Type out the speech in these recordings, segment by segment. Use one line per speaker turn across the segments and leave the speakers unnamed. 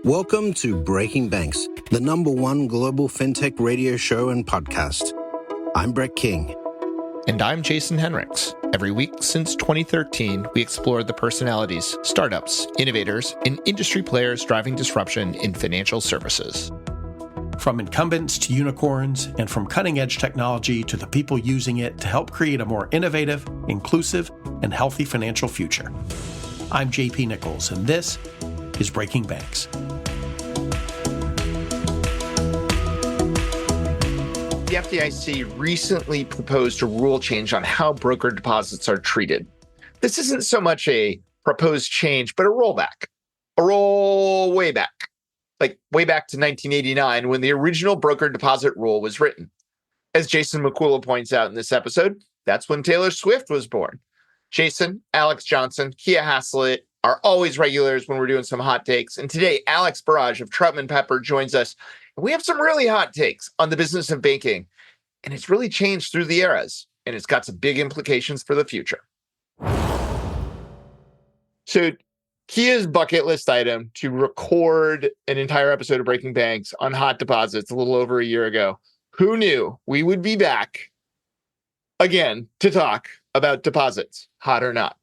Welcome to Breaking Banks, the #1 global fintech radio show and podcast. I'm Brett King.
And I'm Jason Henrichs. Every week since 2013, we explore the personalities, startups, innovators, and industry players driving disruption in financial services.
From incumbents to unicorns, and from cutting-edge technology to the people using it to help create a more innovative, inclusive, and healthy financial future. I'm JP Nichols, and this is Breaking Banks.
The FDIC recently proposed a rule change on how broker deposits are treated. This isn't so much a proposed change, but a rollback. A roll way back. Like way back to 1989 when the original broker deposit rule was written. As Jason Mikula points out in this episode, that's when Taylor Swift was born. Jason, Alex Johnson, Kiah Haslett are always regulars when we're doing some hot takes. And today, Alex Barrage of Troutman Pepper joins us. We have some really hot takes on the business of banking, and it's really changed through the eras, and it's got some big implications for the future. So Kiah's bucket list item to record an entire episode of Breaking Banks on hot deposits a little over a year ago. Who knew we would be back again to talk about deposits, hot or not?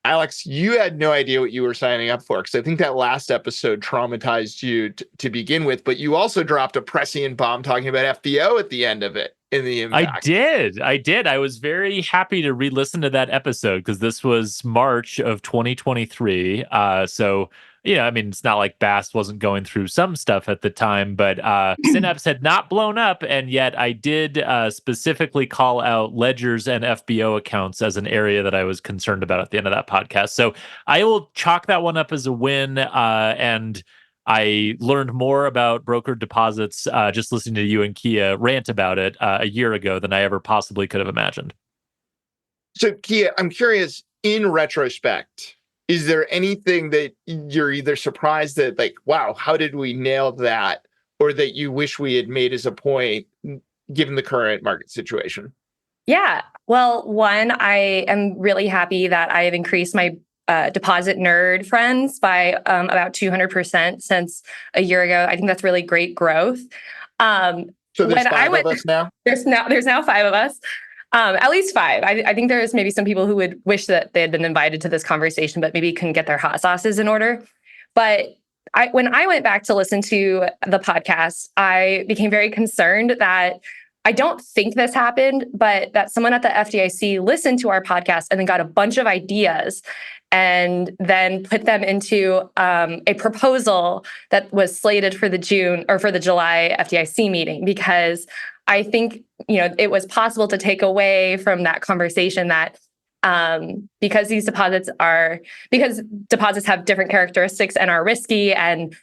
Alex, you had no idea what you were signing up for, because I think that last episode traumatized you to begin with, but you also dropped a prescient bomb talking about FBO at the end of it in the impact.
I did. I was very happy to re-listen to that episode because this was March of 2023. It's not like Bast wasn't going through some stuff at the time, but Synapse had not blown up, and yet I did specifically call out ledgers and FBO accounts as an area that I was concerned about at the end of that podcast. So I will chalk that one up as a win, and I learned more about brokered deposits just listening to you and Kiah rant about it a year ago than I ever possibly could have imagined.
So Kiah, I'm curious, in retrospect, is there anything that you're either surprised that, like, wow, how did we nail that? Or that you wish we had made as a point, given the current market situation?
Yeah. Well, one, I am really happy that I have increased my deposit nerd friends by about 200% since a year ago. I think that's really great growth.
So there's five of us now?
There's now five of us. At least five. I think there's maybe some people who would wish that they had been invited to this conversation, but maybe couldn't get their hot sauces in order. But when I went back to listen to the podcast, I became very concerned that I don't think this happened, but that someone at the FDIC listened to our podcast and then got a bunch of ideas and then put them into a proposal that was slated for the July FDIC meeting, because I think, it was possible to take away from that conversation that because deposits have different characteristics and are risky, and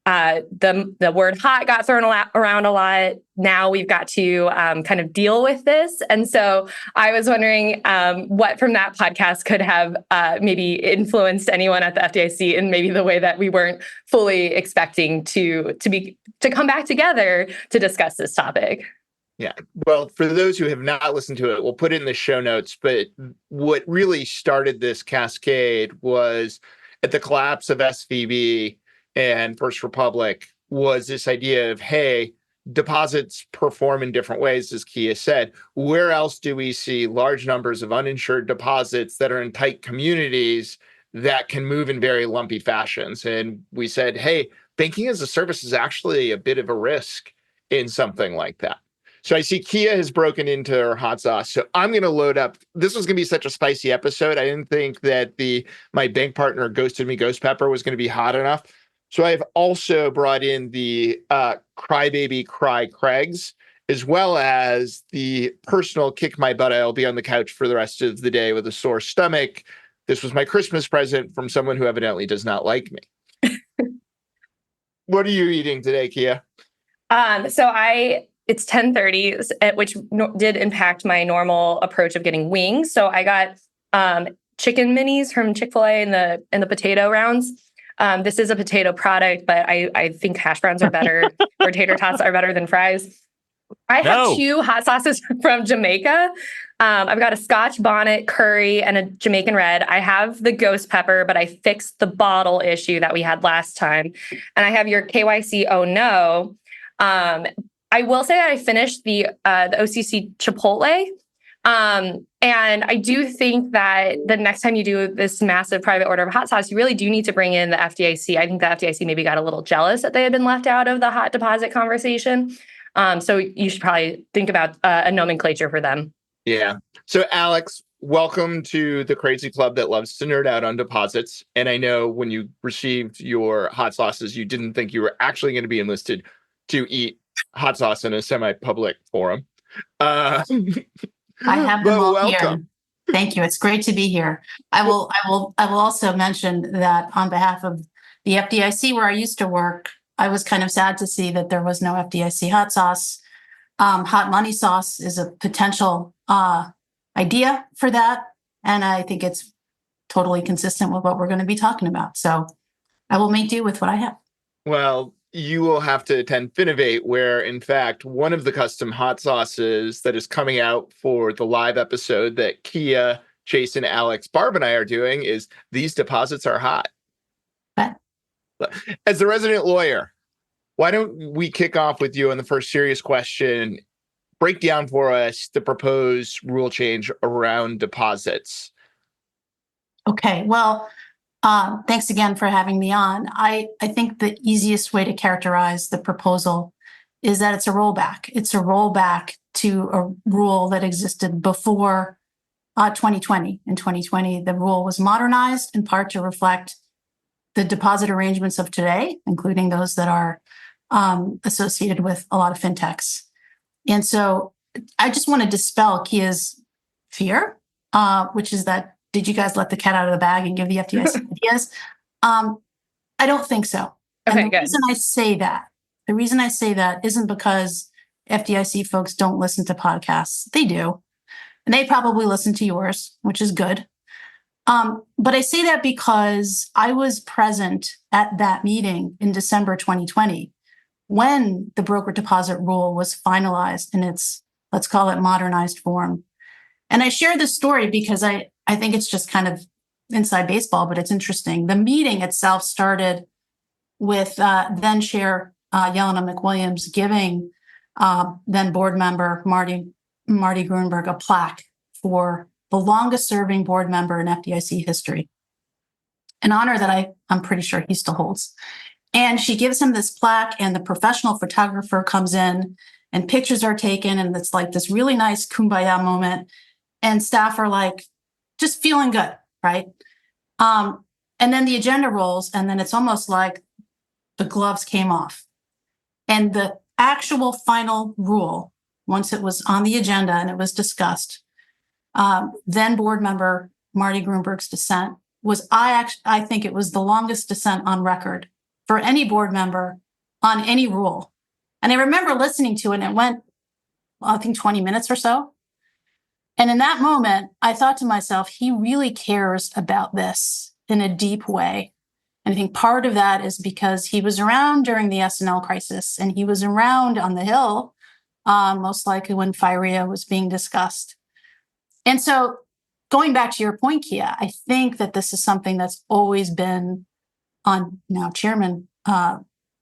the word hot got thrown around a lot. Now we've got to kind of deal with this. And so I was wondering what from that podcast could have maybe influenced anyone at the FDIC in maybe the way that we weren't fully expecting to come back together to discuss this topic.
Yeah. Well, for those who have not listened to it, we'll put it in the show notes. But what really started this cascade was at the collapse of SVB and First Republic was this idea of, hey, deposits perform in different ways, as Kiah said. Where else do we see large numbers of uninsured deposits that are in tight communities that can move in very lumpy fashions? And we said, hey, banking as a service is actually a bit of a risk in something like that. So I see Kiah has broken into her hot sauce. So I'm going to load up. This was going to be such a spicy episode. I didn't think that my bank partner ghosted me ghost pepper was going to be hot enough. So I've also brought in the Crybaby Cry Craigs, as well as the personal kick my butt. I'll be on the couch for the rest of the day with a sore stomach. This was my Christmas present from someone who evidently does not like me. What are you eating today, Kiah?
It's 10:30, which did impact my normal approach of getting wings. So I got chicken minis from Chick-fil-A in the potato rounds. This is a potato product, but I think hash browns are better or tater tots are better than fries. I have two hot sauces from Jamaica. I've got a Scotch bonnet curry and a Jamaican red. I have the ghost pepper, but I fixed the bottle issue that we had last time. And I have your KYC Oh No. I will say that I finished the OCC Chipotle. And I do think that the next time you do this massive private order of hot sauce, you really do need to bring in the FDIC. I think the FDIC maybe got a little jealous that they had been left out of the hot deposit conversation. So you should probably think about a nomenclature for them.
Yeah. So Alex, welcome to the crazy club that loves to nerd out on deposits. And I know when you received your hot sauces, you didn't think you were actually going to be enlisted to eat hot sauce in a semi-public forum.
I have them all here. Thank you. It's great to be here. I will also mention that on behalf of the FDIC, where I used to work, I was kind of sad to see that there was no FDIC hot sauce. Hot money sauce is a potential idea for that. And I think it's totally consistent with what we're going to be talking about. So I will make do with what I have.
Well, you will have to attend Finovate, where, in fact, one of the custom hot sauces that is coming out for the live episode that Kiah, Jason, Alex, Barb, and I are doing is These Deposits Are Hot.
What?
As the resident lawyer, why don't we kick off with you on the first serious question? Break down for us the proposed rule change around deposits.
Okay, well, thanks again for having me on. I think the easiest way to characterize the proposal is that it's a rollback. It's a rollback to a rule that existed before 2020. In 2020, the rule was modernized in part to reflect the deposit arrangements of today, including those that are associated with a lot of fintechs. And so I just want to dispel Kiah's fear, which is that, did you guys let the cat out of the bag and give the FDIC ideas? I don't think so.
Okay,
and the reason I say that isn't because FDIC folks don't listen to podcasts. They do. And they probably listen to yours, which is good. But I say that because I was present at that meeting in December 2020 when the broker deposit rule was finalized in its, let's call it, modernized form. And I share this story because I think it's just kind of inside baseball, but it's interesting. The meeting itself started with then Chair Yelena McWilliams giving then board member Marty Grunberg a plaque for the longest serving board member in FDIC history, an honor that I'm pretty sure he still holds. And she gives him this plaque, and the professional photographer comes in and pictures are taken. And it's like this really nice kumbaya moment. And staff are like, just feeling good, right? And then the agenda rolls, and then it's almost like the gloves came off. And the actual final rule, once it was on the agenda and it was discussed, then board member Marty Grunberg's dissent was, I think it was the longest dissent on record for any board member on any rule. And I remember listening to it, and it went, I think, 20 minutes or so. And in that moment, I thought to myself, he really cares about this in a deep way. And I think part of that is because he was around during the S&L crisis, and he was around on the Hill, most likely when FIREA was being discussed. And so going back to your point, Kiah, I think that this is something that's always been on now Chairman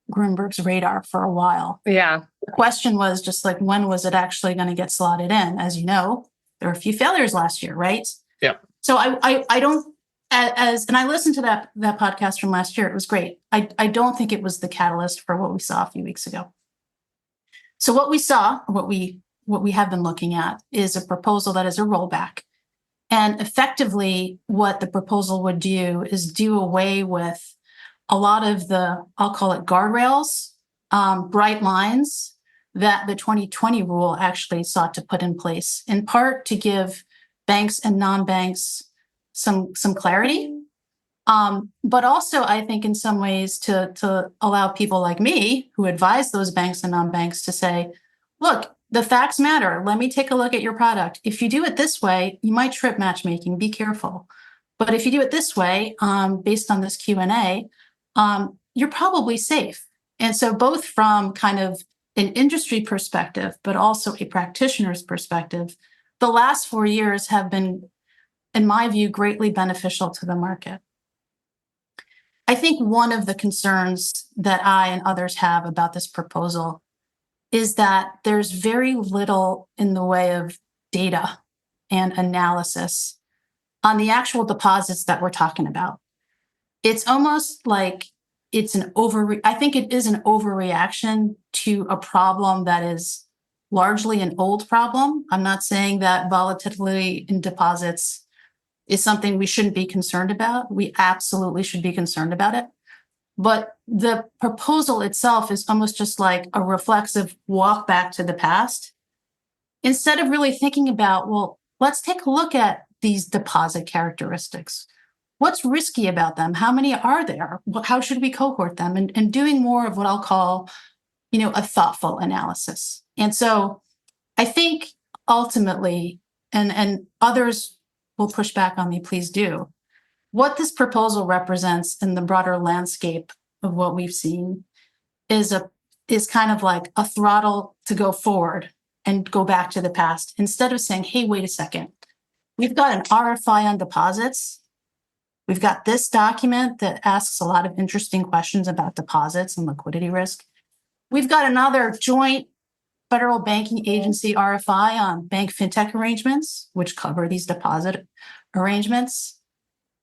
Grunberg's radar for a while.
Yeah.
The question was just like, when was it actually going to get slotted in? As you know, there were a few failures last year, right?
Yeah.
So I don't, and I listened to that podcast from last year. It was great. I don't think it was the catalyst for what we saw a few weeks ago. So what we saw, what we have been looking at, is a proposal that is a rollback. And effectively, what the proposal would do is do away with a lot of the, I'll call it guardrails, bright lines that the 2020 rule actually sought to put in place, in part to give banks and non-banks some clarity, but also I think in some ways to allow people like me who advise those banks and non-banks to say, look, the facts matter. Let me take a look at your product. If you do it this way, you might trip matchmaking. Be careful. But if you do it this way, based on this Q&A, you're probably safe. And so both from kind of an industry perspective, but also a practitioner's perspective, the last 4 years have been, in my view, greatly beneficial to the market. I think one of the concerns that I and others have about this proposal is that there's very little in the way of data and analysis on the actual deposits that we're talking about. It's almost like I think it is an overreaction to a problem that is largely an old problem. I'm not saying that volatility in deposits is something we shouldn't be concerned about. We absolutely should be concerned about it. But the proposal itself is almost just like a reflexive walk back to the past, instead of really thinking about, well, let's take a look at these deposit characteristics. What's risky about them? How many are there? How should we cohort them? And doing more of what I'll call, a thoughtful analysis. And so I think ultimately, and others will push back on me, please do, what this proposal represents in the broader landscape of what we've seen is kind of like a throttle to go forward and go back to the past, instead of saying, hey, wait a second, we've got an RFI on deposits. We've got this document that asks a lot of interesting questions about deposits and liquidity risk. We've got another joint federal banking agency RFI on bank fintech arrangements, which cover these deposit arrangements.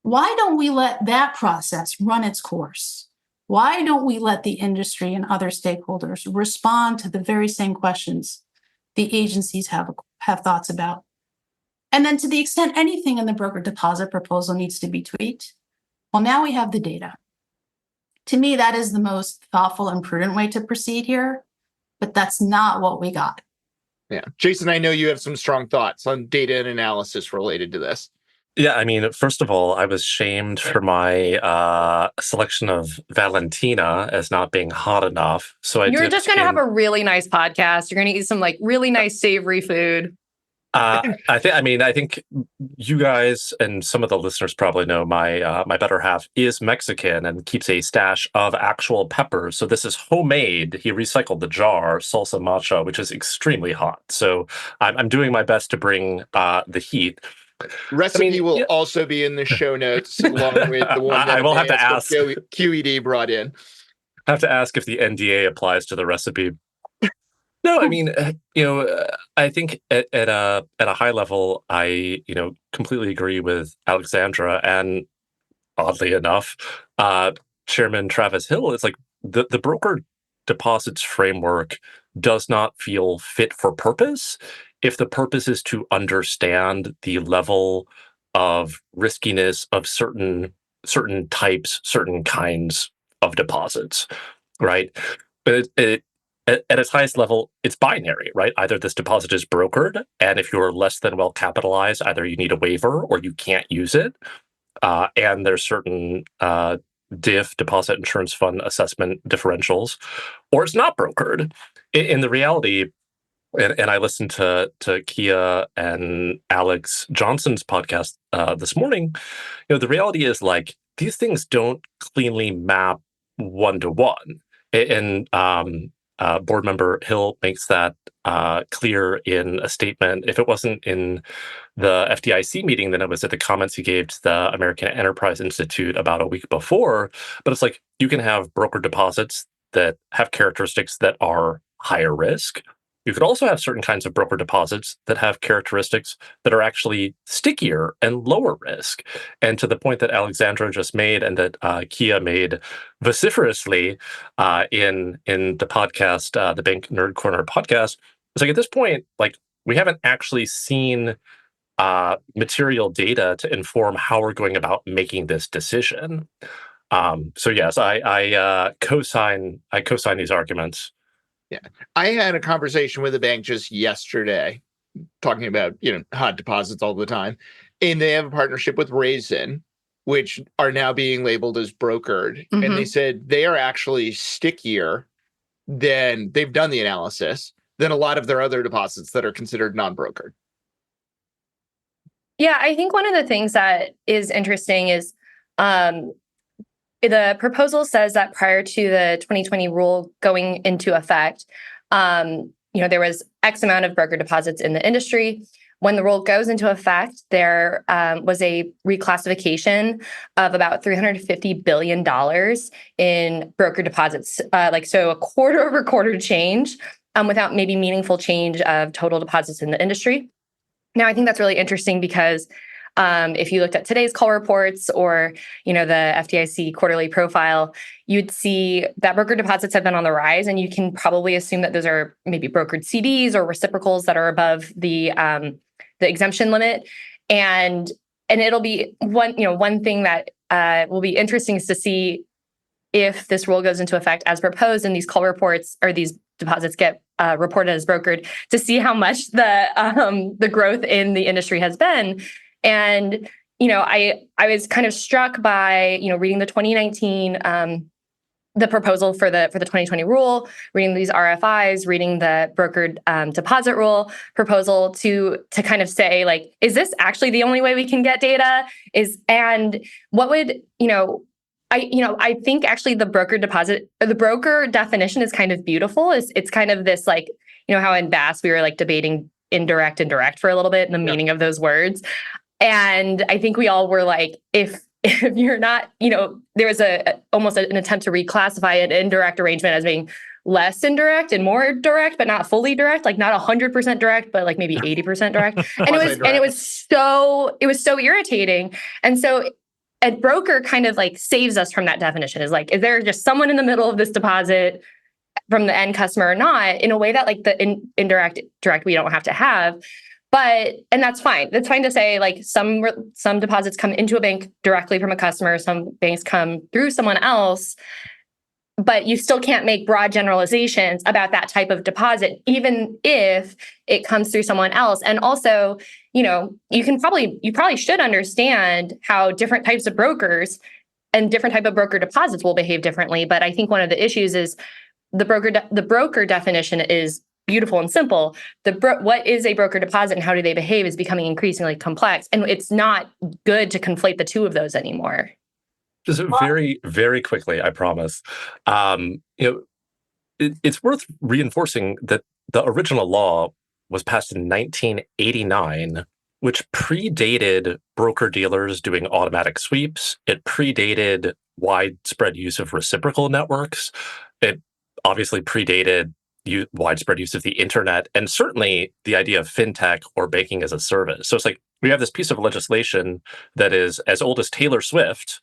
Why don't we let that process run its course? Why don't we let the industry and other stakeholders respond to the very same questions the agencies have thoughts about? And then to the extent anything in the broker deposit proposal needs to be tweaked, well, now we have the data. To me, that is the most thoughtful and prudent way to proceed here, but that's not what we got.
Yeah. Jason, I know you have some strong thoughts on data and analysis related to this.
Yeah, I mean, first of all, I was shamed for my selection of Valentina as not being hot enough. So
You're just going to have a really nice podcast. You're going to eat some really nice savory food.
I think you guys and some of the listeners probably know my better half is Mexican and keeps a stash of actual peppers. So this is homemade. He recycled the jar, salsa macha, which is extremely hot. So I'm doing my best to bring the heat.
Recipe will also be in the show notes along with the one that
I will have to ask.
QED brought in.
I have to ask if the NDA applies to the recipe. No, I mean, I think at a high level, I completely agree with Alexandra, and oddly enough, Chairman Travis Hill is like the broker deposits framework does not feel fit for purpose if the purpose is to understand the level of riskiness of certain types, certain kinds of deposits, right? But at its highest level, it's binary, right? Either this deposit is brokered, and if you're less than well capitalized, either you need a waiver or you can't use it. And there's certain DIF, deposit insurance fund assessment differentials, or it's not brokered. In the reality, and I listened to Kiah and Alex Johnson's podcast this morning, the reality is like these things don't cleanly map one-to-one. And board member Hill makes that clear in a statement. If it wasn't in the FDIC meeting, then it was at the comments he gave to the American Enterprise Institute about a week before. But it's like you can have broker deposits that have characteristics that are higher risk. You could also have certain kinds of broker deposits that have characteristics that are actually stickier and lower risk. And to the point that Alexandra just made and that Kiah made vociferously in the podcast, the Bank Nerd Corner podcast, it's like at this point, like we haven't actually seen material data to inform how we're going about making this decision. So yes, I co-sign these arguments.
Yeah, I had a conversation with a bank just yesterday talking about, hot deposits all the time. And they have a partnership with Raisin, which are now being labeled as brokered. Mm-hmm. And they said they are actually stickier than they've done the analysis than a lot of their other deposits that are considered non-brokered.
Yeah, I think one of the things that is interesting is the proposal says that prior to the 2020 rule going into effect, there was X amount of broker deposits in the industry. when the rule goes into effect, there was a reclassification of about $350 billion in broker deposits, so a quarter over quarter change without maybe meaningful change of total deposits in the industry. Now, I think that's really interesting because if you looked at today's call reports or, the FDIC quarterly profile, you'd see that broker deposits have been on the rise, and you can probably assume that those are maybe brokered CDs or reciprocals that are above the exemption limit. And it'll be one thing that will be interesting is to see if this rule goes into effect as proposed and these call reports or these deposits get reported as brokered, to see how much the growth in the industry has been. And, I was kind of struck by, reading the 2019, the proposal for the 2020 rule, reading these RFIs, reading the brokered deposit rule proposal to kind of say, like, is this actually the only way we can get data? And what would, I think actually the broker deposit, or the broker definition is kind of beautiful. It's kind of this, like, how in BAS we were like debating indirect and direct for a little bit and the meaning of those words. And I think we all were like, if you're not, there was almost an attempt to reclassify an indirect arrangement as being less indirect and more direct, but not fully direct, like not 100% direct, but like maybe 80% direct. And it was so irritating. And so a broker kind of like saves us from that definition. Is like, is there just someone in the middle of this deposit from the end customer or not, in a way that like the indirect, direct, we don't have to have. And that's fine. That's fine to say, like, some deposits come into a bank directly from a customer, some banks come through someone else, but you still can't make broad generalizations about that type of deposit, even if it comes through someone else. And also, you probably should understand how different types of brokers and different type of broker deposits will behave differently. But I think one of the issues is the broker definition is beautiful and simple. What is a broker deposit and how do they behave is becoming increasingly complex. And it's not good to conflate the two of those anymore.
Just very, very quickly, I promise. It's worth reinforcing that the original law was passed in 1989, which predated broker-dealers doing automatic sweeps. It predated widespread use of reciprocal networks. It obviously predated widespread use of the internet, and certainly the idea of fintech or banking as a service. So it's like we have this piece of legislation that is as old as Taylor Swift,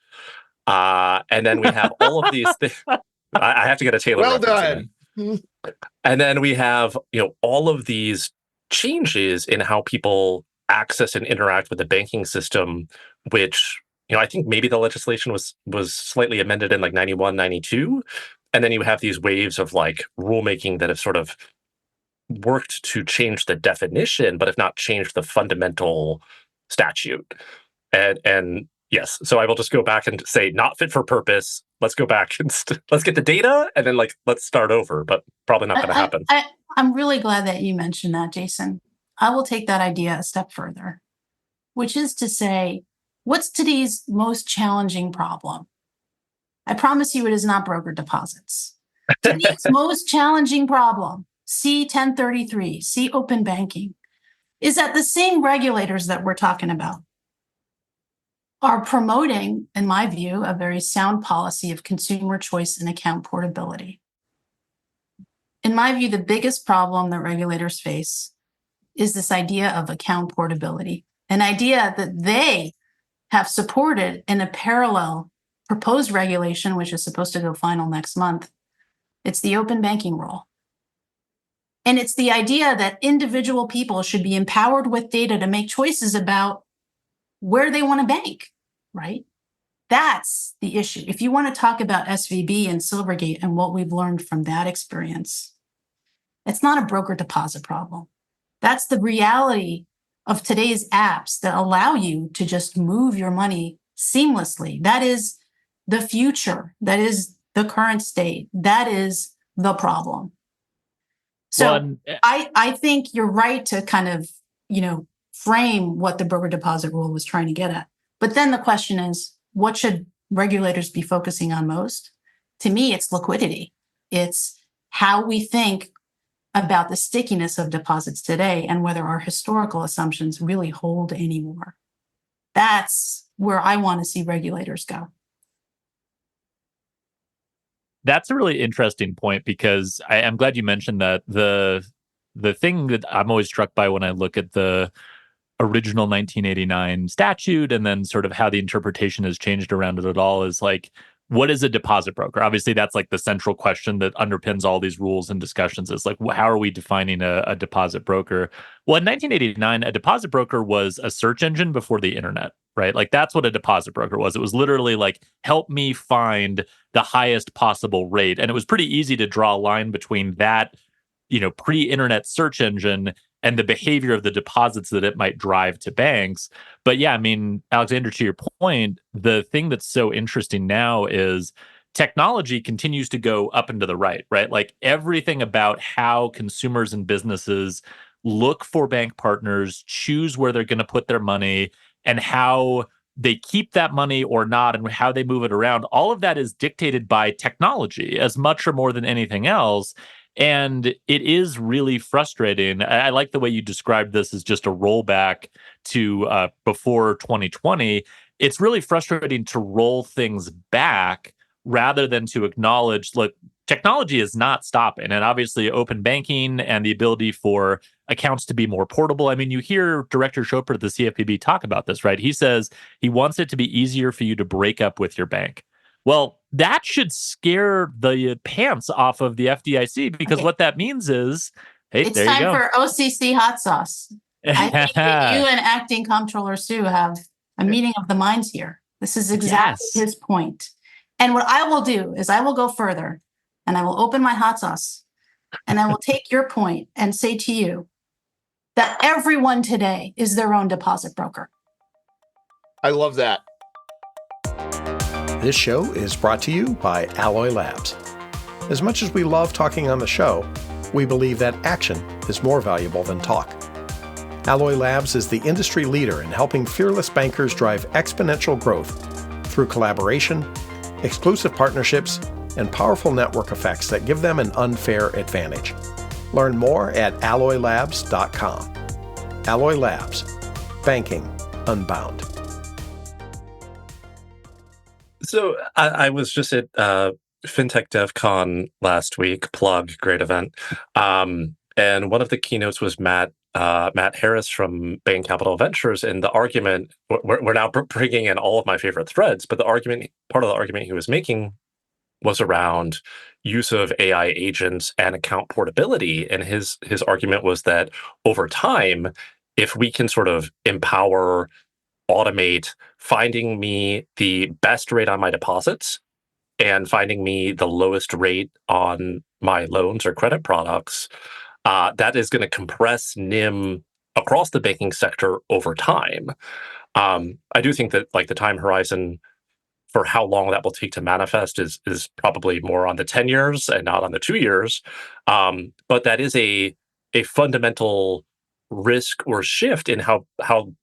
and then we have all of these things. I have to get a Taylor reference
done.
In. And then we have all of these changes in how people access and interact with the banking system, which I think maybe the legislation was slightly amended in like 91, 92. And then you have these waves of like rulemaking that have sort of worked to change the definition, but have not changed the fundamental statute. And yes, so I will just go back and say not fit for purpose. Let's go back and let's get the data and then let's start over, but probably not going to happen.
I'm really glad that you mentioned that, Jason. I will take that idea a step further, which is to say, what's today's most challenging problem? I promise you it is not broker deposits. Today's most challenging problem, C-1033, C open banking, is that the same regulators that we're talking about are promoting, in my view, a very sound policy of consumer choice and account portability. In my view, the biggest problem that regulators face is this idea of account portability, an idea that they have supported in a parallel proposed regulation, which is supposed to go final next month. It's the open banking rule. And it's the idea that individual people should be empowered with data to make choices about where they want to bank, right? That's the issue. If you want to talk about SVB and Silvergate and what we've learned from that experience, it's not a broker deposit problem. That's the reality of today's apps that allow you to just move your money seamlessly. That is the future. That is the current state. That is the problem. So I think you're right to kind of, frame what the broker deposit rule was trying to get at. But then the question is, what should regulators be focusing on most? To me, it's liquidity. It's how we think about the stickiness of deposits today and whether our historical assumptions really hold anymore. That's where I want to see regulators go.
That's a really interesting point, because I'm glad you mentioned that. The thing that I'm always struck by when I look at the original 1989 statute and then sort of how the interpretation has changed around it all is like, what is a deposit broker? Obviously, that's like the central question that underpins all these rules and discussions, is like, how are we defining a deposit broker? Well, in 1989, a deposit broker was a search engine before the internet, right? Like, that's what a deposit broker was. It was literally like, help me find the highest possible rate. And it was pretty easy to draw a line between that, pre-internet search engine and the behavior of the deposits that it might drive to banks. But yeah, I mean, Alexandra, to your point, the thing that's so interesting now is technology continues to go up and to the right? Like, everything about how consumers and businesses look for bank partners, choose where they're going to put their money, and how they keep that money or not, and how they move it around. All of that is dictated by technology as much or more than anything else. And it is really frustrating. I like the way you described this as just a rollback to before 2020. It's really frustrating to roll things back rather than to acknowledge, look, technology is not stopping. And obviously, open banking and the ability for accounts to be more portable. I mean, you hear Director Chopra at the CFPB talk about this, right? He says he wants it to be easier for you to break up with your bank. Well, that should scare the pants off of the FDIC, because what that means is, hey,
it's
there you go.
time for OCC hot sauce. I think that you and Acting Comptroller Sue have a meeting of the minds here. This is exactly his point. And what I will do is I will go further, and I will open my hot sauce, and I will take your point and say to you that everyone today is their own deposit broker.
I love that.
This show is brought to you by Alloy Labs. As much as we love talking on the show, we believe that action is more valuable than talk. Alloy Labs is the industry leader in helping fearless bankers drive exponential growth through collaboration, exclusive partnerships, and powerful network effects that give them an unfair advantage. Learn more at alloylabs.com. Alloy Labs. Banking Unbound.
So I was just at FinTech DevCon last week. Plug, great event. And one of the keynotes was Matt Harris from Bain Capital Ventures. And the argument, we're now bringing in all of my favorite threads, but part of the argument he was making was around use of AI agents and account portability. And his argument was that over time, if we can sort of empower, automate finding me the best rate on my deposits and finding me the lowest rate on my loans or credit products, that is going to compress NIM across the banking sector over time. I do think that like the time horizon for how long that will take to manifest is probably more on the 10 years and not on the 2 years. But that is a fundamental risk or shift in how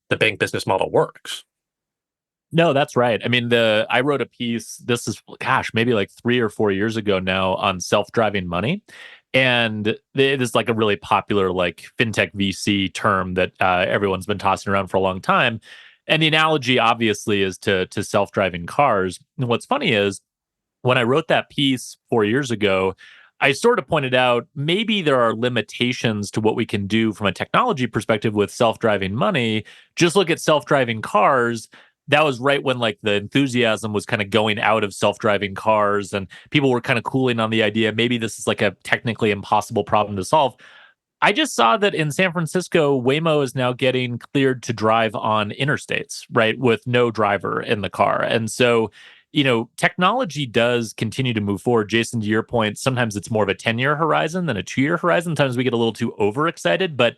the bank business model works.
No, that's right. I mean, I wrote a piece, this is, maybe like 3 or 4 years ago now, on self-driving money. And it is like a really popular like fintech VC term that everyone's been tossing around for a long time. And the analogy obviously is to self-driving cars. And what's funny is when I wrote that piece 4 years ago, I sort of pointed out maybe there are limitations to what we can do from a technology perspective with self-driving money. Just look at self-driving cars. That was right when like the enthusiasm was kind of going out of self-driving cars, and people were kind of cooling on the idea maybe this is like a technically impossible problem to solve. I just saw that in San Francisco, Waymo is now getting cleared to drive on interstates, right, with no driver in the car. And so, technology does continue to move forward. Jason, to your point, sometimes it's more of a 10-year horizon than a 2-year horizon. Sometimes we get a little too overexcited, but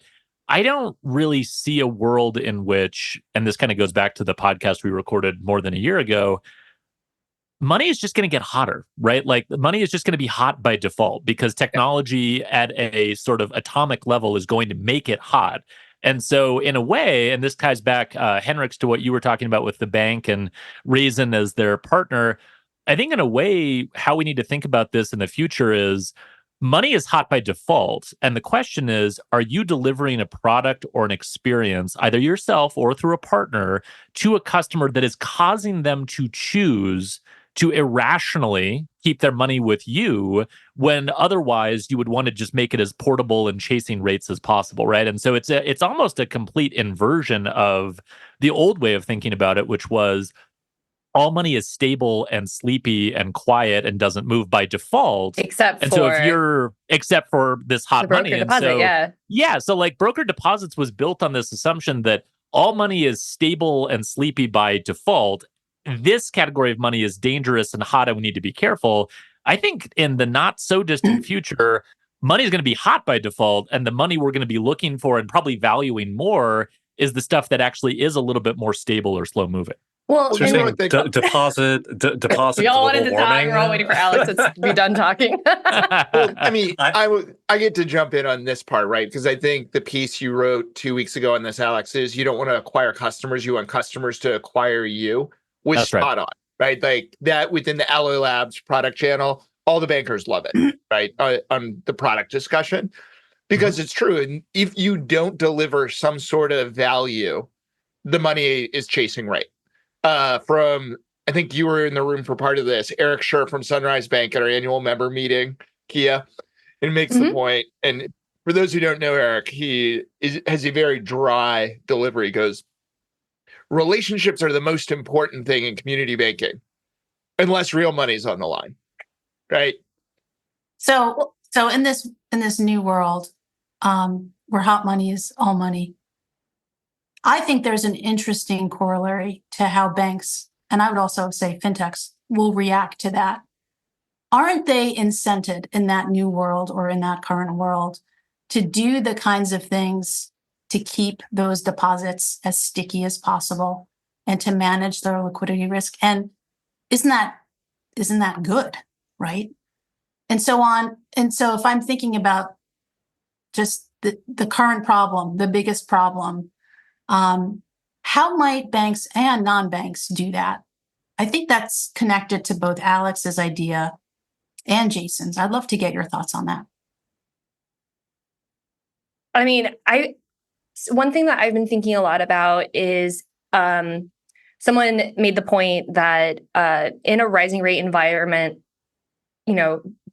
I don't really see a world in which, and this kind of goes back to the podcast we recorded more than a year ago, money is just going to get hotter, right? Like money is just going to be hot by default because technology at a sort of atomic level is going to make it hot. And so in a way, and this ties back, Henrichs, to what you were talking about with the bank and Raisin as their partner, I think in a way, how we need to think about this in the future is money is hot by default. And the question is, are you delivering a product or an experience, either yourself or through a partner, to a customer that is causing them to choose to irrationally keep their money with you when otherwise you would want to just make it as portable and chasing rates as possible, right? And so it's almost a complete inversion of the old way of thinking about it, which was all money is stable and sleepy and quiet and doesn't move by default.
Except
for this hot
the broker
money. And
deposit,
so,
yeah.
So like broker deposits was built on this assumption that all money is stable and sleepy by default. This category of money is dangerous and hot, and we need to be careful. I think in the not so distant future, money is going to be hot by default, and the money we're going to be looking for and probably valuing more is the stuff that actually is a little bit more stable or slow moving.
Well,
So you're saying deposit.
We all wanted to
global
talk.
warming?
We're all waiting for Alex to be done talking.
Well, I mean, I get to jump in on this part, right? Because I think the piece you wrote 2 weeks ago on this, Alex, is you don't want to acquire customers. You want customers to acquire you, was
That's
spot on, right? Like that within the Alloy Labs product channel, all the bankers love it, right? On the product discussion, because it's true. And if you don't deliver some sort of value, the money is chasing rate. From, I think you were in the room for part of this, Eric Scher from Sunrise Bank at our annual member meeting, Kiah, and makes the point. And for those who don't know Eric, has a very dry delivery. He goes, relationships are the most important thing in community banking, unless real money's on the line, right?
So in this new world, where hot money is all money, I think there's an interesting corollary to how banks, and I would also say fintechs, will react to that. Aren't they incented in that new world or in that current world to do the kinds of things to keep those deposits as sticky as possible and to manage their liquidity risk? And isn't that good, right? And so if I'm thinking about just the current problem, the biggest problem, how might banks and non-banks do that? I think that's connected to both Alex's idea and Jason's. I'd love to get your thoughts on that.
I mean, one thing that I've been thinking a lot about is someone made the point that in a rising rate environment,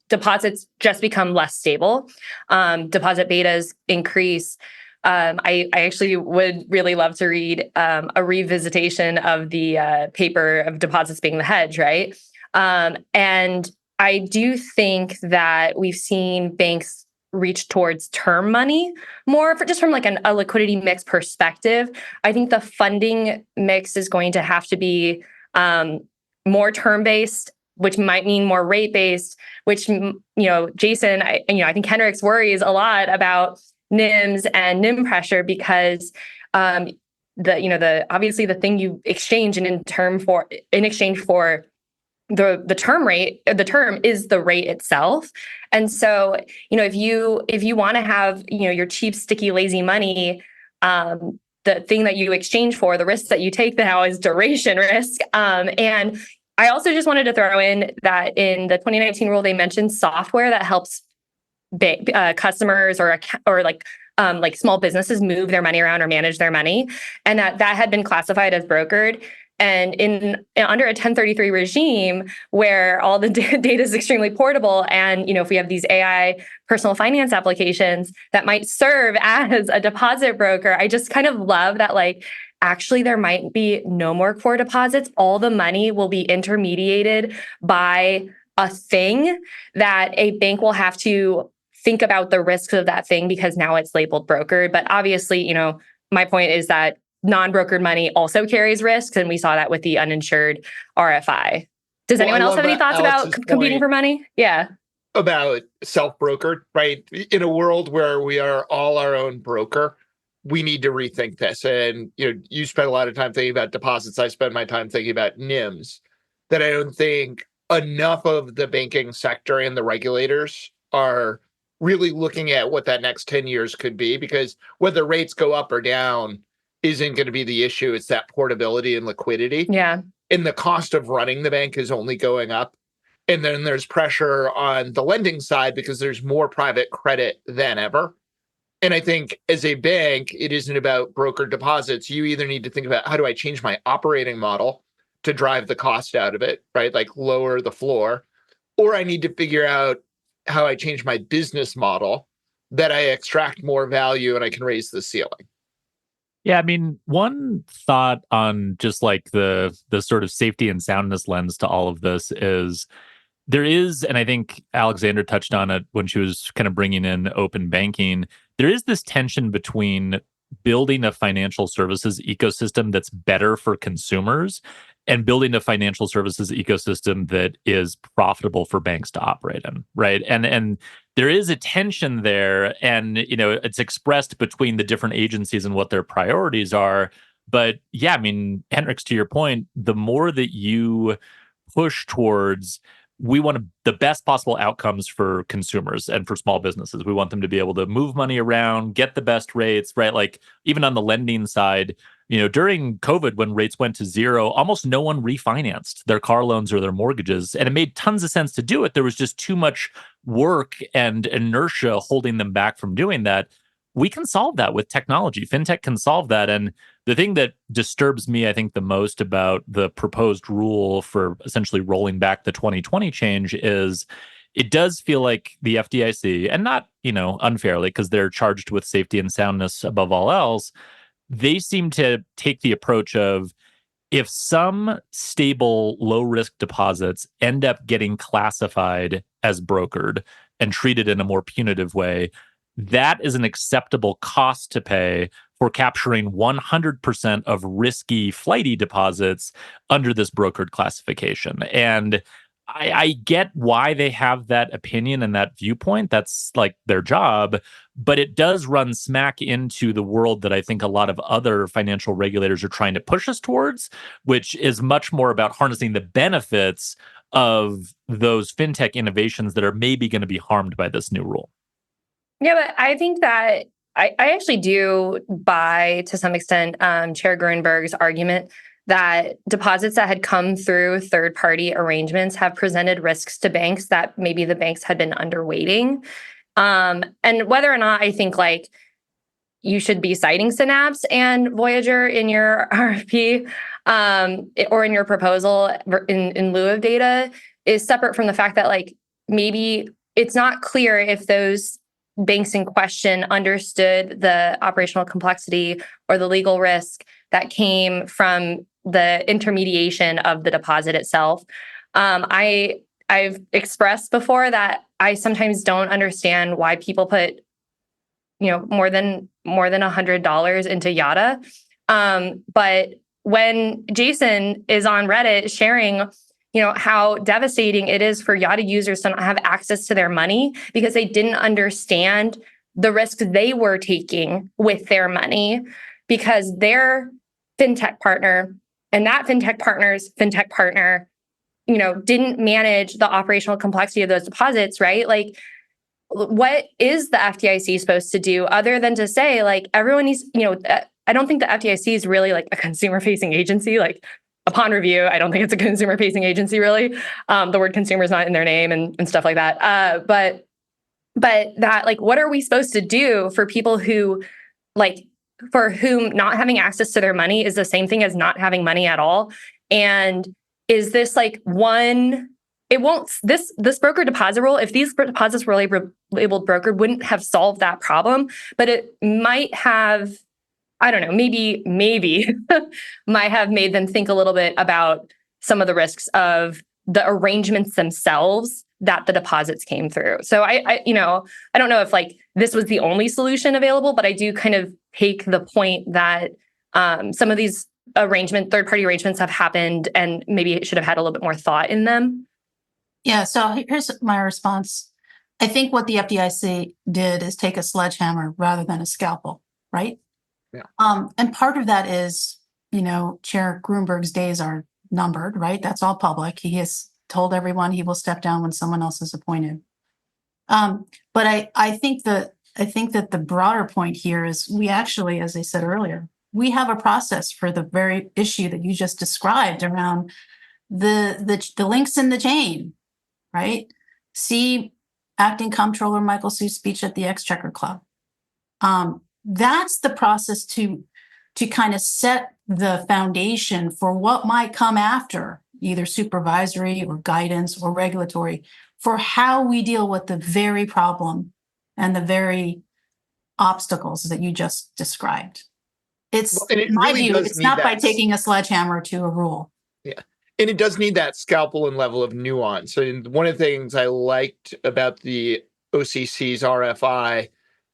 deposits just become less stable. Deposit betas increase. I actually would really love to read a revisitation of the paper of deposits being the hedge, right? And I do think that we've seen banks reach towards term money more just from like a liquidity mix perspective. I think the funding mix is going to have to be more term-based, which might mean more rate-based, which, Jason, I think Henrichs worries a lot about NIMs and NIM pressure because obviously the thing you exchange in exchange for the term rate, the term is the rate itself. And so, if you want to have, your cheap, sticky, lazy money, the thing that you exchange for, the risk that you take now is duration risk. And I also just wanted to throw in that in the 2019 rule, they mentioned software that helps customers or like small businesses move their money around or manage their money, and that had been classified as brokered. And under a 1033 regime where all the data is extremely portable, and if we have these AI personal finance applications that might serve as a deposit broker, I just kind of love that actually there might be no more core deposits. All the money will be intermediated by a thing that a bank will have to think about the risks of that thing because now it's labeled brokered. But obviously, my point is that non-brokered money also carries risks, and we saw that with the uninsured RFI. Does anyone else have any thoughts about competing for money? Yeah.
About self-brokered, right? In a world where we are all our own broker, we need to rethink this. And, you spend a lot of time thinking about deposits. I spend my time thinking about NIMs, that I don't think enough of the banking sector and the regulators are really looking at what that next 10 years could be, because whether rates go up or down isn't going to be the issue. It's that portability and liquidity.
Yeah.
And the cost of running the bank is only going up. And then there's pressure on the lending side because there's more private credit than ever. And I think as a bank, it isn't about broker deposits. You either need to think about, how do I change my operating model to drive the cost out of it, right? Like lower the floor, or I need to figure out how I change my business model that I extract more value and I can raise the ceiling.
Yeah, I mean, one thought on just like the sort of safety and soundness lens to all of this is there is, and I think Alexandra touched on it when she was kind of bringing in open banking, there is this tension between building a financial services ecosystem that's better for consumers and building a financial services ecosystem that is profitable for banks to operate in, right? And there is a tension there, and it's expressed between the different agencies and what their priorities are. But yeah, I mean, Henrichs, to your point, the more that you push towards, we want the best possible outcomes for consumers and for small businesses. We want them to be able to move money around, get the best rates, right? Like even on the lending side, during COVID, when rates went to zero, almost no one refinanced their car loans or their mortgages. And it made tons of sense to do it. There was just too much work and inertia holding them back from doing that. We can solve that with technology. Fintech can solve that. And the thing that disturbs me, I think, the most about the proposed rule for essentially rolling back the 2020 change is it does feel like the FDIC, and not, unfairly, because they're charged with safety and soundness above all else, they seem to take the approach of, if some stable, low-risk deposits end up getting classified as brokered and treated in a more punitive way, that is an acceptable cost to pay for capturing 100% of risky, flighty deposits under this brokered classification. And I get why they have that opinion and that viewpoint. That's like their job, but it does run smack into the world that I think a lot of other financial regulators are trying to push us towards, which is much more about harnessing the benefits of those fintech innovations that are maybe going to be harmed by this new rule.
Yeah, but I think that I actually do buy, to some extent, Chair Grunberg's argument that deposits that had come through third-party arrangements have presented risks to banks that maybe the banks had been underweighting. And whether or not I think like you should be citing Synapse and Voyager in your RFP or in your proposal in lieu of data is separate from the fact that like maybe it's not clear if those banks in question understood the operational complexity or the legal risk that came from the intermediation of the deposit itself. I've expressed before that I sometimes don't understand why people put, more than $100 into Yada. But when Jason is on Reddit sharing, how devastating it is for Yada users to not have access to their money because they didn't understand the risks they were taking with their money because their fintech partner and that fintech partner's fintech partner, didn't manage the operational complexity of those deposits, right? Like, what is the FDIC supposed to do other than to say, like, everyone needs, I don't think the FDIC is really like a consumer-facing agency. Like, upon review, I don't think it's a consumer-facing agency, really. The word consumer is not in their name and stuff like that. But that, like, what are we supposed to do for people who, like, for whom not having access to their money is the same thing as not having money at all? And is this like this broker deposit rule, if these deposits were labeled brokered, wouldn't have solved that problem, but it might have, I don't know, maybe might have made them think a little bit about some of the risks of the arrangements themselves that the deposits came through. So I don't know if like this was the only solution available, but I do kind of take the point that some of these third-party arrangements have happened and maybe it should have had a little bit more thought in them.
Yeah, so here's my response. I think what the FDIC did is take a sledgehammer rather than a scalpel, right?
Yeah.
And part of that is, Chair Grunberg's days are numbered, right? That's all public. He has told everyone he will step down when someone else is appointed. But I think that the broader point here is we actually, as I said earlier, we have a process for the very issue that you just described around the links in the chain. right? See Acting Comptroller Michael Sue's speech at the Exchequer Club. That's the process to kind of set the foundation for what might come after, either supervisory or guidance or regulatory, for how we deal with the very problem and the very obstacles that you just described. It's,
and it
in my
really
view,
does
it's
need
not by
that.
taking a sledgehammer to a rule.
Yeah. And it does need that scalpel and level of nuance. And one of the things I liked about the OCC's RFI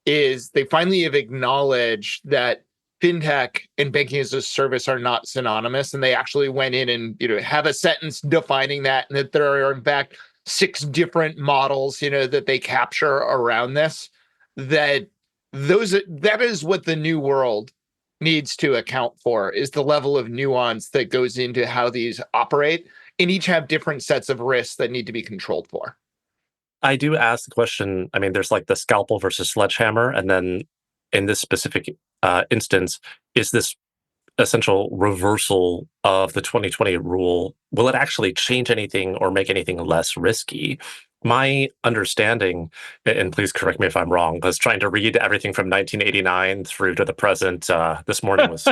is they finally have acknowledged that fintech and banking as a service are not synonymous. And they actually went in and, have a sentence defining that, and that there are in fact 6 different models, that they capture around this, that is what the new world needs to account for, is the level of nuance that goes into how these operate, and each have different sets of risks that need to be controlled for.
I do ask the question, I mean, there's like the scalpel versus sledgehammer, and then in this specific instance, is this essential reversal of the 2020 rule, will it actually change anything or make anything less risky? My understanding, and please correct me if I'm wrong, was trying to read everything from 1989 through to the present this morning was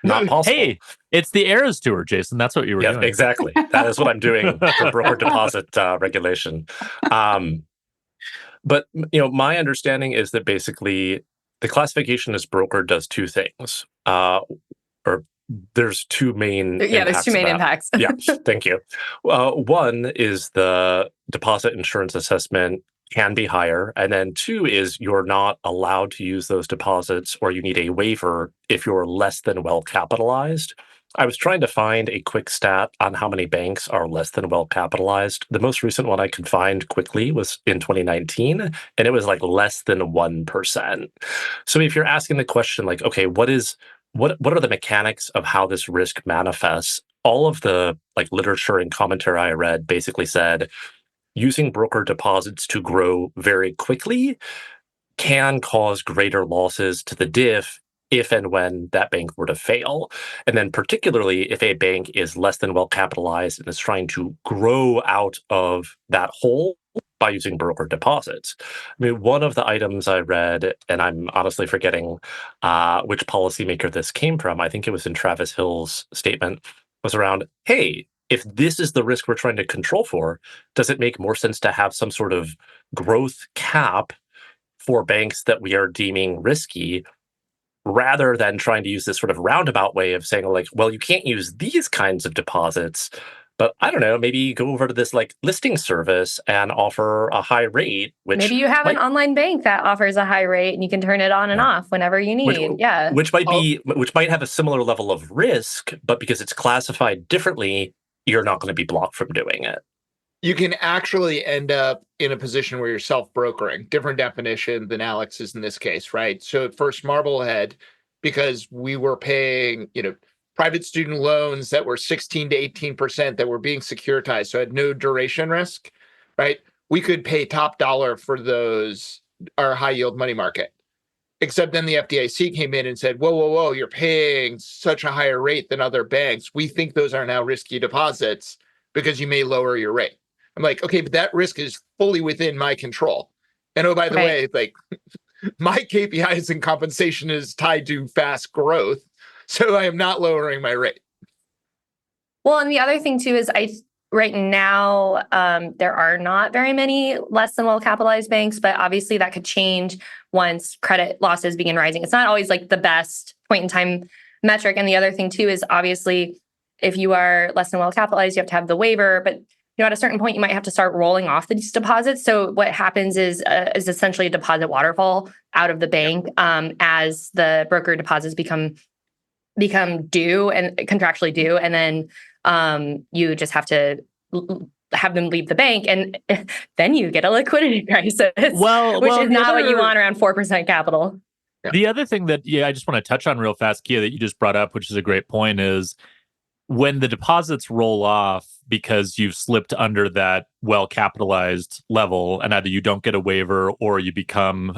not possible.
Hey, it's the Eras Tour, Jason. That's what you were doing.
Exactly. That is what I'm doing for broker deposit regulation. But my understanding is that basically the classification as broker does 2 things. Or there's 2 main impacts.
Yeah, there's 2 main impacts.
Yeah, thank you. One is the deposit insurance assessment can be higher. And then 2 is you're not allowed to use those deposits, or you need a waiver if you're less than well capitalized. I was trying to find a quick stat on how many banks are less than well capitalized. The most recent one I could find quickly was in 2019, and it was like less than 1%. So if you're asking the question like, okay, what are the mechanics of how this risk manifests? All of the literature and commentary I read basically said using broker deposits to grow very quickly can cause greater losses to the diff if and when that bank were to fail. And then particularly if a bank is less than well capitalized and is trying to grow out of that hole by using broker deposits. I mean, one of the items I read, and I'm honestly forgetting which policymaker this came from, I think it was in Travis Hill's statement, was around, hey, if this is the risk we're trying to control for, does it make more sense to have some sort of growth cap for banks that we are deeming risky, rather than trying to use this sort of roundabout way of saying, well, you can't use these kinds of deposits, but I don't know, maybe go over to this listing service and offer a high rate, which
maybe you have an online bank that offers a high rate and you can turn it on and off whenever you need.
Which might have a similar level of risk, but because it's classified differently, you're not going to be blocked from doing it.
You can actually end up in a position where you're self-brokering. Different definition than Alex is in this case, right? So at first Marblehead, because we were paying, private student loans that were 16 to 18% that were being securitized, so had no duration risk, right? We could pay top dollar for those, our high yield money market. Except then the FDIC came in and said, whoa, you're paying such a higher rate than other banks. We think those are now risky deposits because you may lower your rate. I'm like, okay, but that risk is fully within my control. And oh, by the way, my KPIs and compensation is tied to fast growth. So I am not lowering my rate.
Well, and the other thing too is right now, there are not very many less than well-capitalized banks, but obviously that could change once credit losses begin rising. It's not always the best point in time metric. And the other thing too is obviously if you are less than well-capitalized, you have to have the waiver, but at a certain point, you might have to start rolling off these deposits. So what happens is essentially a deposit waterfall out of the bank as the broker deposits become due and contractually due, and then you just have to have them leave the bank, and then you get a liquidity crisis. Which is not what you want around 4% capital.
The other thing that I just want to touch on real fast, Kiah, that you just brought up, which is a great point, is when the deposits roll off because you've slipped under that well-capitalized level, and either you don't get a waiver or you become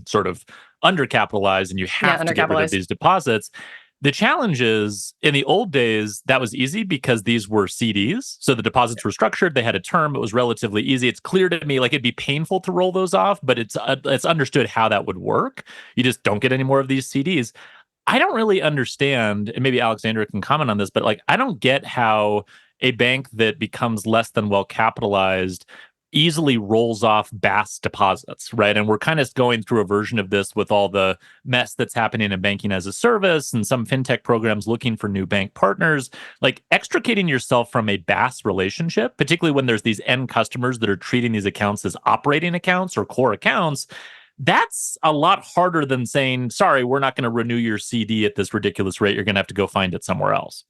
sort of undercapitalized and you have to get rid of these deposits, The challenge is, in the old days, that was easy because these were CDs. So the deposits were structured. They had a term. It was relatively easy. It's clear to me, like, it'd be painful to roll those off, but it's understood how that would work. You just don't get any more of these CDs. I don't really understand, and maybe Alexandra can comment on this, but like, I don't get how a bank that becomes less than well capitalized easily rolls off BaaS deposits, right? And we're kind of going through a version of this with all the mess that's happening in banking as a service and some fintech programs looking for new bank partners. Like, extricating yourself from a BaaS relationship, particularly when there's these end customers that are treating these accounts as operating accounts or core accounts, that's a lot harder than saying, sorry, we're not going to renew your CD at this ridiculous rate. You're going to have to go find it somewhere else.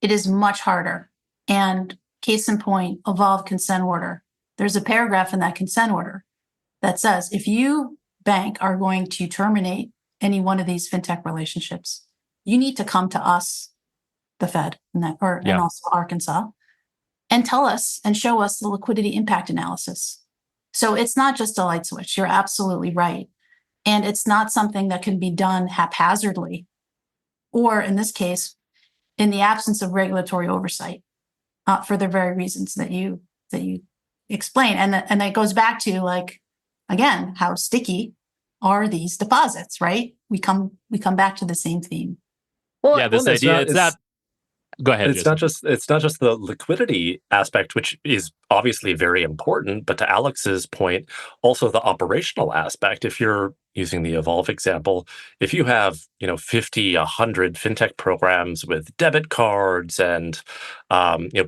It is much harder. And case in point, evolved consent order. There's a paragraph in that consent order that says, if you, bank, are going to terminate any one of these fintech relationships, you need to come to us, the Fed, and also Arkansas, and tell us and show us the liquidity impact analysis. So it's not just a light switch. You're absolutely right. And it's not something that can be done haphazardly, or in this case, in the absence of regulatory oversight, for the very reasons that you explain. And that goes back to, like, again, how sticky are these deposits, right? We come back to the same theme.
Well,
yeah, this idea, it's not. Go ahead.
It's not just the liquidity aspect, which is obviously very important, but to Alex's point, also the operational aspect. If you're using the Evolve example, if you have 50, 100 fintech programs with debit cards and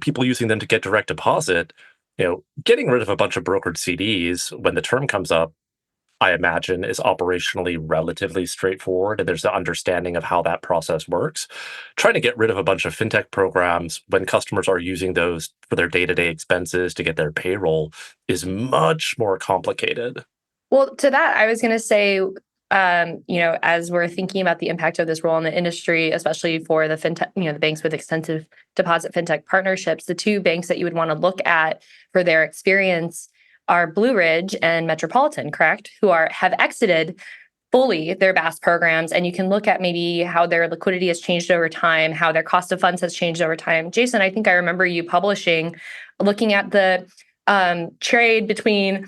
people using them to get direct deposit, getting rid of a bunch of brokered CDs when the term comes up, I imagine, is operationally relatively straightforward, and there's an understanding of how that process works. Trying to get rid of a bunch of fintech programs when customers are using those for their day-to-day expenses to get their payroll is much more complicated.
Well, to that, I was going to say, as we're thinking about the impact of this role in the industry, especially for the fintech, the banks with extensive deposit fintech partnerships, the two banks that you would want to look at for their experience are Blue Ridge and Metropolitan, correct? Who have exited fully their BaaS programs, and you can look at maybe how their liquidity has changed over time, how their cost of funds has changed over time. Jason, I think I remember you looking at the trade between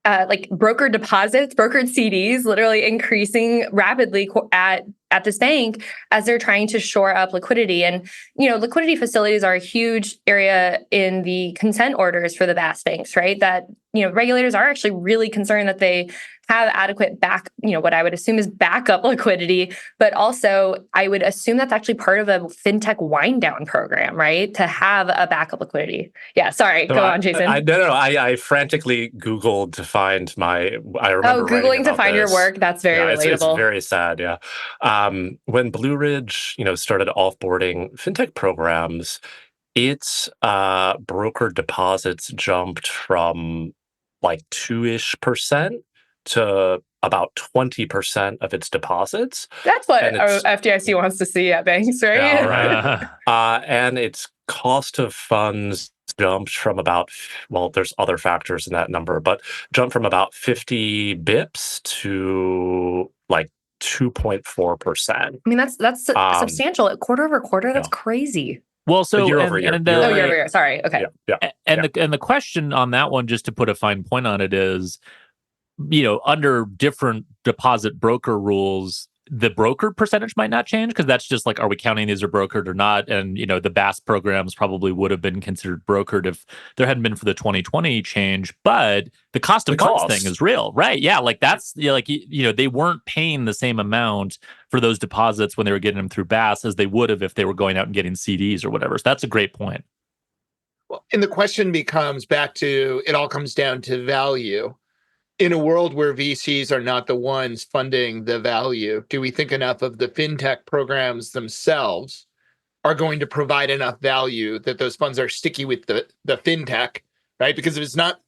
brokered deposits, brokered CDs, literally increasing rapidly at this bank as they're trying to shore up liquidity. And, liquidity facilities are a huge area in the consent orders for the BaaS banks, right? That, regulators are actually really concerned that they have adequate what I would assume is backup liquidity, but also I would assume that's actually part of a fintech wind down program, right? To have a backup liquidity. Yeah, sorry. Go on, Jason.
I frantically Googled to find I remember
Googling to find your work. That's very relatable.
It's very sad, yeah. When Blue Ridge, started offboarding fintech programs, its broker deposits jumped from like 2-ish% to about 20% of its deposits.
That's what FDIC wants to see at banks, right?
Yeah, right. And its cost of funds jumped from there's other factors in that number, but jumped from about 50 bips to like 2.4%.
I mean, that's substantial. Quarter over quarter, that's crazy.
Well, so
year over year.
Year over year. Sorry. Okay.
Yeah.
And the question on that one, just to put a fine point on it, is, under different deposit broker rules, the broker percentage might not change, because that's just like, are we counting these are brokered or not? And, the BaaS programs probably would have been considered brokered if there hadn't been for the 2020 change. But the cost of funds thing is real, right? Yeah, like that's they weren't paying the same amount for those deposits when they were getting them through BaaS as they would have if they were going out and getting CDs or whatever. So that's a great point.
Well, and the question becomes back to, it all comes down to value. In a world where VCs are not the ones funding the value, do we think enough of the fintech programs themselves are going to provide enough value that those funds are sticky with the fintech, right? Because if it's not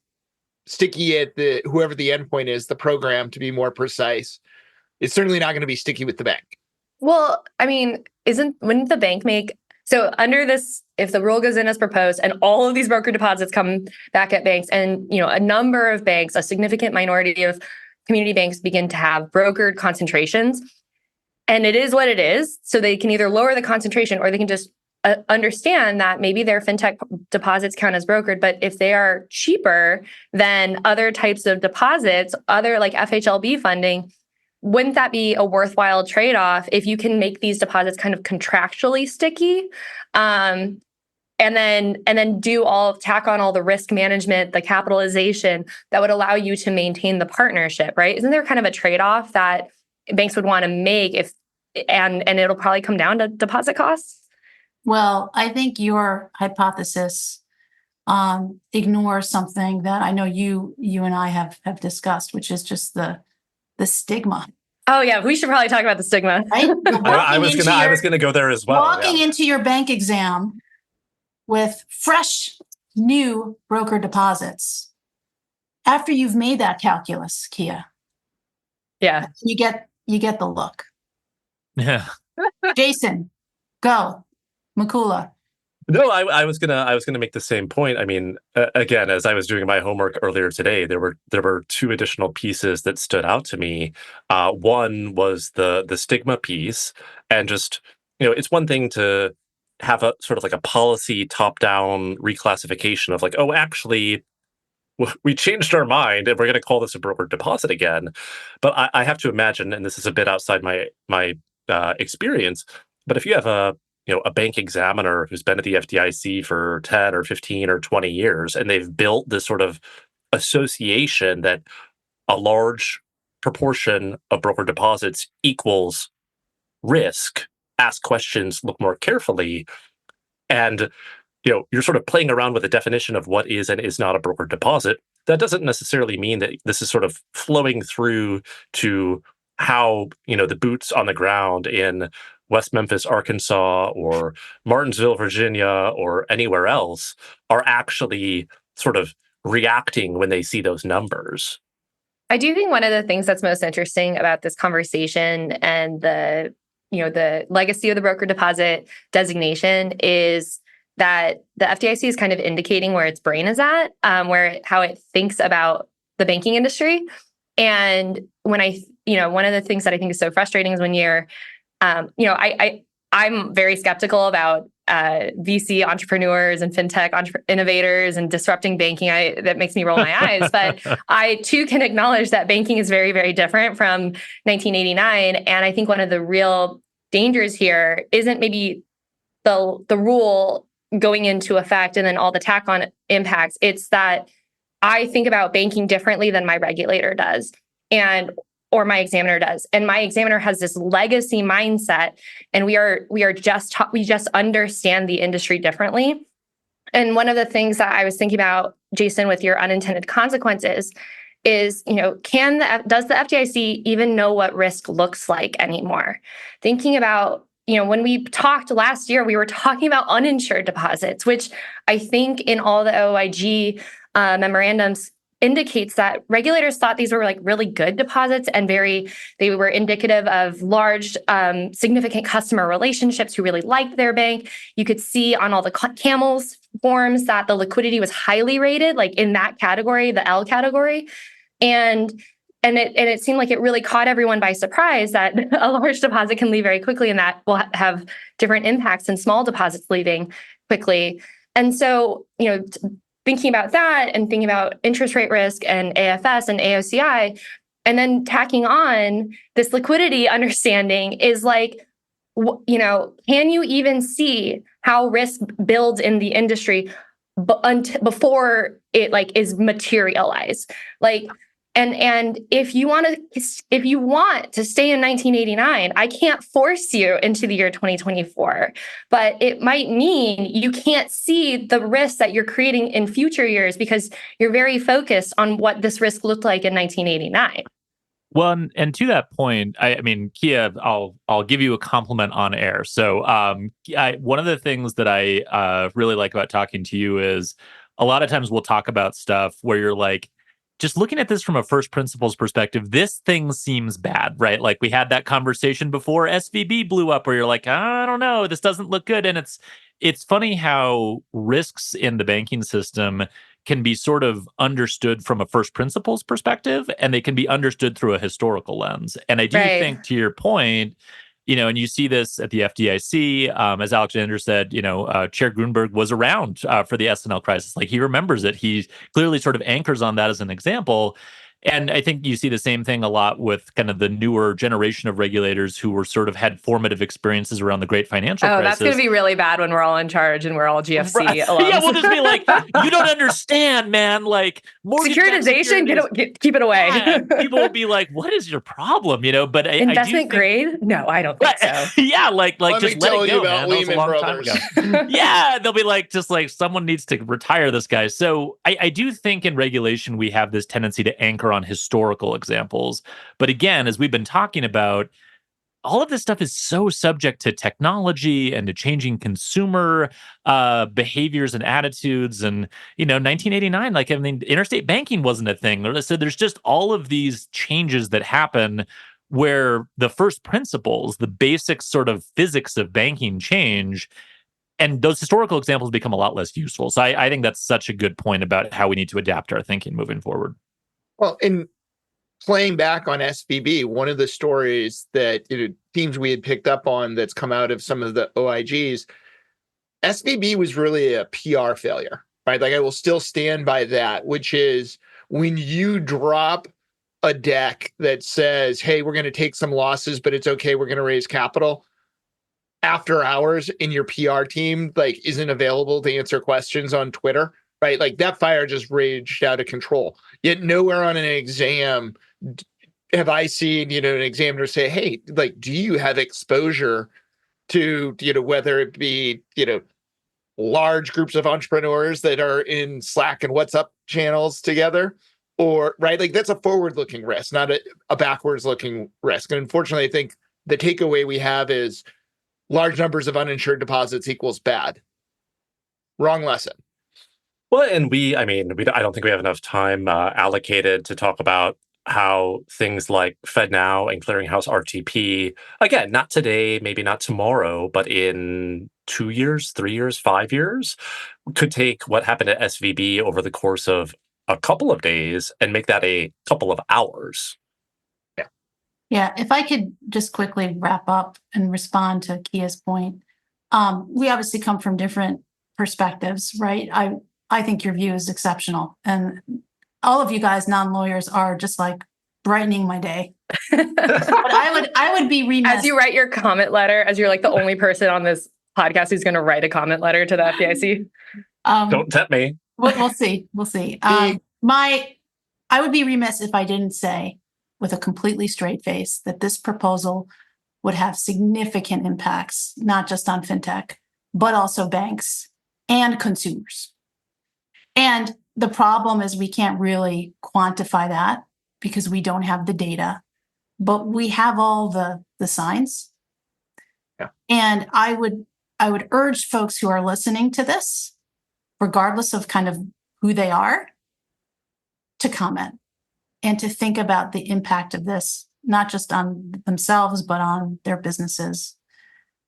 sticky at whoever the endpoint is, the program, to be more precise, it's certainly not going to be sticky with the bank.
Well, I mean, wouldn't the bank so under this, if the rule goes in as proposed and all of these broker deposits come back at banks, and a number of banks, a significant minority of community banks begin to have brokered concentrations, And it is what it is. So they can either lower the concentration or they can just understand that maybe their fintech deposits count as brokered, but if they are cheaper than other types of deposits, other like FHLB funding, wouldn't that be a worthwhile trade-off if you can make these deposits kind of contractually sticky? And then tack on all the risk management, the capitalization that would allow you to maintain the partnership, right? Isn't there kind of a trade-off that banks would want to make and it'll probably come down to deposit costs?
Well, I think your hypothesis ignores something that I know you and I have discussed, which is just the stigma.
Oh yeah, we should probably talk about the stigma.
Right?
I was gonna go there as well.
Walking into your bank exam with fresh, new broker deposits. After you've made that calculus, Kiah,
yeah,
you get the look.
Yeah.
Jason, go. Mikula.
No, I was gonna make the same point. I mean, again, as I was doing my homework earlier today, there were two additional pieces that stood out to me. One was the stigma piece, and just it's one thing to have a sort of like a policy top-down reclassification of like, oh, actually, we changed our mind and we're going to call this a brokered deposit again. But I have to imagine, and this is a bit outside my experience, but if you have a bank examiner who's been at the FDIC for 10 or 15 or 20 years, and they've built this sort of association that a large proportion of broker deposits equals risk, ask questions, look more carefully, and you're sort of playing around with the definition of what is and is not a broker deposit. That doesn't necessarily mean that this is sort of flowing through to how the boots on the ground in West Memphis, Arkansas, or Martinsville, Virginia, or anywhere else are actually sort of reacting when they see those numbers.
I do think one of the things that's most interesting about this conversation and the legacy of the broker deposit designation is that the FDIC is kind of indicating where its brain is at, how it thinks about the banking industry. And when one of the things that I think is so frustrating is when you're I'm very skeptical about VC entrepreneurs and fintech innovators and disrupting banking. That makes me roll my eyes. But I too can acknowledge that banking is very, very different from 1989. And I think one of the real dangers here isn't maybe the rule going into effect and then all the tack on impacts. It's that I think about banking differently than my regulator does. Or my examiner does. And my examiner has this legacy mindset, and we just understand the industry differently. And one of the things that I was thinking about, Jason, with your unintended consequences is, does the FDIC even know what risk looks like anymore? Thinking about, when we talked last year, we were talking about uninsured deposits, which I think in all the OIG memorandums indicates that regulators thought these were like really good deposits and they were indicative of large, significant customer relationships who really liked their bank. You could see on all the CAMELS forms that the liquidity was highly rated, like in that category, the L category. And it seemed like it really caught everyone by surprise that a large deposit can leave very quickly, and that will have different impacts than small deposits leaving quickly. And so, thinking about that and thinking about interest rate risk and AFS and AOCI, and then tacking on this liquidity understanding is like, can you even see how risk builds in the industry before it is materialized? And if you want to stay in 1989, I can't force you into the year 2024, but it might mean you can't see the risk that you're creating in future years because you're very focused on what this risk looked like in 1989.
Well, and to that point, I mean, Kiah, I'll give you a compliment on air. So one of the things that I really like about talking to you is a lot of times we'll talk about stuff where you're like, just looking at this from a first principles perspective, this thing seems bad, right? Like we had that conversation before SVB blew up where you're like, I don't know, this doesn't look good. And it's funny how risks in the banking system can be sort of understood from a first principles perspective, and they can be understood through a historical lens. And I do think, to your point, and you see this at the FDIC. As Alexander said, Chair Grunberg was around for the S&L crisis. Like, he remembers it. He clearly sort of anchors on that as an example. And I think you see the same thing a lot with kind of the newer generation of regulators who were sort of had formative experiences around the great financial crisis.
That's going to be really bad when we're all in charge and we're all GFC alums.
Yeah, we'll just be like, you don't understand, man. Like,
securitization, keep it away.
Yeah, people will be like, what is your problem? But
investment grade? No, I don't think so.
Yeah, like just let it go, man. That was a long
Brothers.
time ago. Yeah, they'll be like, just like someone needs to retire this guy. So I do think in regulation we have this tendency to anchor on historical examples. But again, as we've been talking about, all of this stuff is so subject to technology and to changing consumer behaviors and attitudes. And, 1989, interstate banking wasn't a thing. So there's just all of these changes that happen where the first principles, the basic sort of physics of banking change, and those historical examples become a lot less useful. So I think that's such a good point about how we need to adapt our thinking moving forward.
Well, in playing back on SVB, one of the stories that themes we had picked up on that's come out of some of the OIGs, SVB was really a PR failure, right? Like, I will still stand by that, which is when you drop a deck that says, hey, we're going to take some losses, but it's okay, we're going to raise capital, after hours in your PR team, isn't available to answer questions on Twitter, right? Like, that fire just raged out of control. Yet nowhere on an exam have I seen, an examiner say, hey, do you have exposure to, whether it be, large groups of entrepreneurs that are in Slack and WhatsApp channels together, or, right? Like, that's a forward-looking risk, not a backwards-looking risk. And unfortunately, I think the takeaway we have is large numbers of uninsured deposits equals bad. Wrong lesson.
Well, and I don't think we have enough time allocated to talk about how things like FedNow and Clearinghouse RTP, again, not today, maybe not tomorrow, but in 2 years, 3 years, 5 years, could take what happened at SVB over the course of a couple of days and make that a couple of hours.
Yeah, if I could just quickly wrap up and respond to Kiah's point. We obviously come from different perspectives, right? I think your view is exceptional. And all of you guys, non-lawyers, are just like brightening my day. But I would be remiss.
As you write your comment letter, as you're like the only person on this podcast who's going to write a comment letter to the FDIC.
Don't tempt me.
We'll see. We'll see. I would be remiss if I didn't say with a completely straight face that this proposal would have significant impacts, not just on fintech, but also banks and consumers. And the problem is we can't really quantify that because we don't have the data, but we have all the signs.
Yeah.
And I would urge folks who are listening to this, regardless of kind of who they are, to comment and to think about the impact of this, not just on themselves, but on their businesses.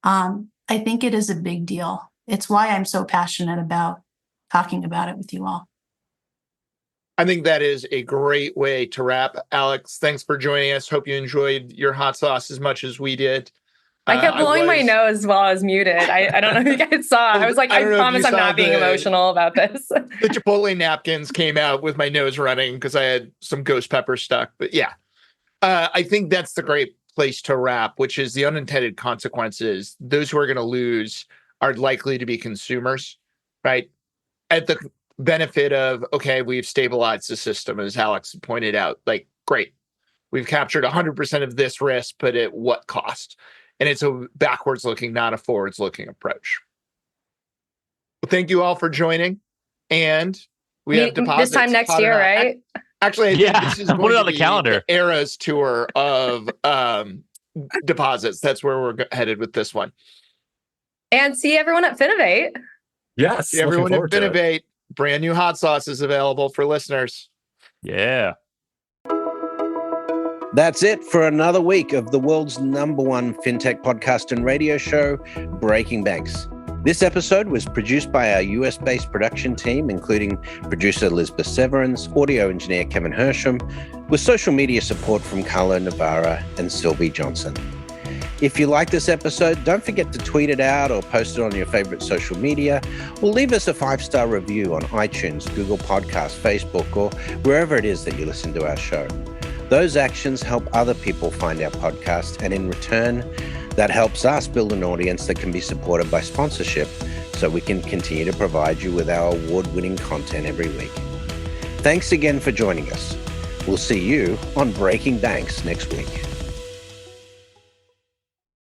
I think it is a big deal. It's why I'm so passionate about talking about it with you all.
I think that is a great way to wrap. Alex, thanks for joining us. Hope you enjoyed your hot sauce as much as we did.
I kept blowing my nose while I was muted. I don't know if you guys saw. I was like, I promise I'm not being emotional about this.
The Chipotle napkins came out with my nose running because I had some ghost pepper stuck. But yeah, I think that's the great place to wrap, which is the unintended consequences. Those who are going to lose are likely to be consumers, right? At the benefit of, okay, we've stabilized the system, as Alex pointed out. Like, great. We've captured 100% of this risk, but at what cost? And it's a backwards looking, not a forwards looking approach. Well, thank you all for joining. And we have deposits.
This time next year, right?
Actually, I think this is going
put it on
to
the
be
calendar.
The Eras tour of deposits. That's where we're headed with this one.
And see everyone at Finovate.
Yes.
See everyone at Finovate. Brand new hot sauce is available for listeners.
Yeah.
That's it for another week of the world's #1 fintech podcast and radio show, Breaking Banks. This episode was produced by our US-based production team, including producer Elizabeth Severance, audio engineer Kevin Hersham, with social media support from Carlo Navarra and Sylvie Johnson. If you like this episode, don't forget to tweet it out or post it on your favorite social media, or leave us a 5-star review on iTunes, Google Podcasts, Facebook, or wherever it is that you listen to our show. Those actions help other people find our podcast, and in return, that helps us build an audience that can be supported by sponsorship so we can continue to provide you with our award-winning content every week. Thanks again for joining us. We'll see you on Breaking Banks next week.